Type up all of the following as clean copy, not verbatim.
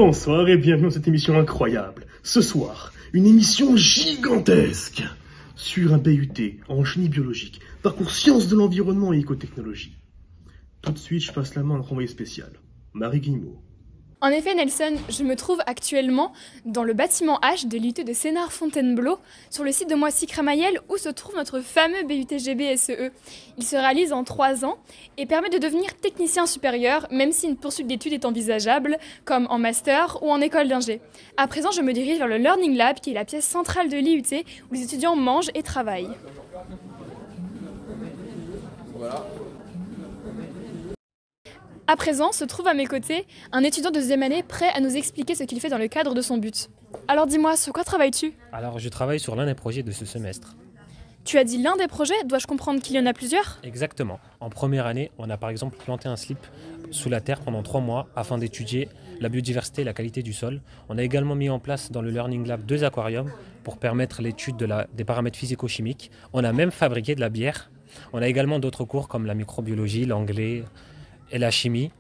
Bonsoir et bienvenue dans cette émission incroyable. Ce soir, une émission gigantesque sur un BUT en génie biologique, parcours sciences de l'environnement et écotechnologie. Tout de suite, je passe la main à notre envoyé spécial, Marie Guillemot. En effet, Nelson, je me trouve actuellement dans le bâtiment H de l'IUT de Sénart-Fontainebleau, sur le site de Moissy-Cramayel, où se trouve notre fameux BUT-GB SEE. Il se réalise en 3 ans et permet de devenir technicien supérieur, même si une poursuite d'études est envisageable, comme en master ou en école d'ingé. À présent, je me dirige vers le Learning Lab, qui est la pièce centrale de l'IUT, où les étudiants mangent et travaillent. Voilà. À présent, se trouve à mes côtés un étudiant de 2e année prêt à nous expliquer ce qu'il fait dans le cadre de son but. Alors dis-moi, sur quoi travailles-tu ? Alors, je travaille sur l'un des projets de ce semestre. Tu as dit l'un des projets, dois-je comprendre qu'il y en a plusieurs ? Exactement. En première année, on a par exemple planté un slip sous la terre pendant 3 mois afin d'étudier la biodiversité et la qualité du sol. On a également mis en place dans le Learning Lab 2 aquariums pour permettre l'étude des paramètres physico-chimiques. On a même fabriqué de la bière. On a également d'autres cours comme la microbiologie, l'anglais et la chimie.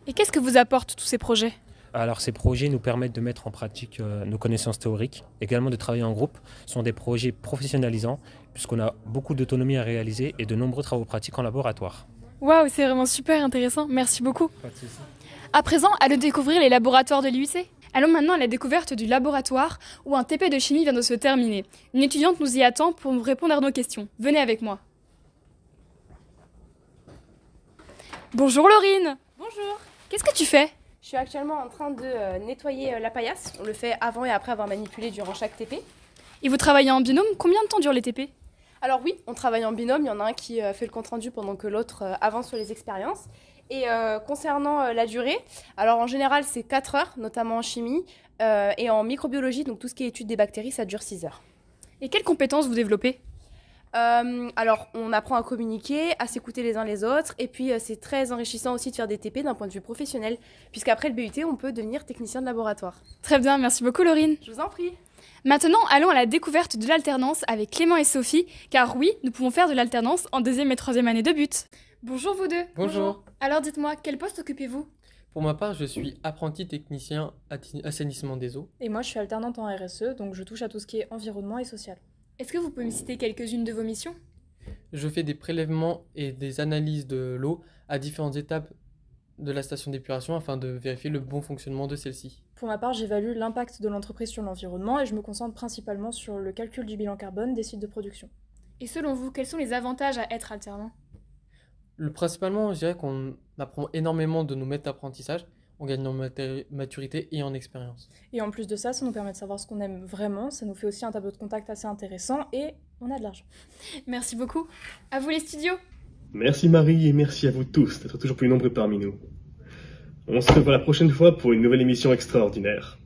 Et qu'est-ce que vous apportent tous ces projets ? Alors ces projets nous permettent de mettre en pratique nos connaissances théoriques, également de travailler en groupe. Ce sont des projets professionnalisants puisqu'on a beaucoup d'autonomie à réaliser et de nombreux travaux pratiques en laboratoire. Waouh, c'est vraiment super intéressant, merci beaucoup. Pas de souci. À présent, allons découvrir les laboratoires de l'IUT. Allons maintenant à la découverte du laboratoire où un TP de chimie vient de se terminer. Une étudiante nous y attend pour nous répondre à nos questions. Venez avec moi. Bonjour Laurine. Bonjour. Qu'est-ce que tu fais ? Je suis actuellement en train de nettoyer la paillasse. On le fait avant et après avoir manipulé durant chaque TP. Et vous travaillez en binôme ? Combien de temps durent les TP ? Alors oui, on travaille en binôme. Il y en a un qui fait le compte-rendu pendant que l'autre avance sur les expériences. Et concernant la durée, alors en général c'est 4 heures, notamment en chimie. Et en microbiologie, donc tout ce qui est étude des bactéries, ça dure 6 heures. Et quelles compétences vous développez ? Alors, on apprend à communiquer, à s'écouter les uns les autres, et puis c'est très enrichissant aussi de faire des TP d'un point de vue professionnel, puisqu'après le BUT, on peut devenir technicien de laboratoire. Très bien, merci beaucoup Laurine. Je vous en prie. Maintenant, allons à la découverte de l'alternance avec Clément et Sophie, car oui, nous pouvons faire de l'alternance en 2e et 3e année de but. Bonjour vous deux. Bonjour. Alors dites-moi, quel poste occupez-vous ? Pour ma part, je suis apprenti technicien assainissement des eaux. Et moi, je suis alternante en RSE, donc je touche à tout ce qui est environnement et social. Est-ce que vous pouvez me citer quelques-unes de vos missions ? Je fais des prélèvements et des analyses de l'eau à différentes étapes de la station d'épuration afin de vérifier le bon fonctionnement de celle-ci. Pour ma part, j'évalue l'impact de l'entreprise sur l'environnement et je me concentre principalement sur le calcul du bilan carbone des sites de production. Et selon vous, quels sont les avantages à être alternant ? Principalement, je dirais qu'on apprend énormément de nos maîtres d'apprentissage. On gagne en maturité et en expérience. Et en plus de ça, ça nous permet de savoir ce qu'on aime vraiment, ça nous fait aussi un tableau de contact assez intéressant et on a de l'argent. Merci beaucoup. À vous les studios. Merci Marie et merci à vous tous d'être toujours plus nombreux parmi nous. On se revoit la prochaine fois pour une nouvelle émission extraordinaire.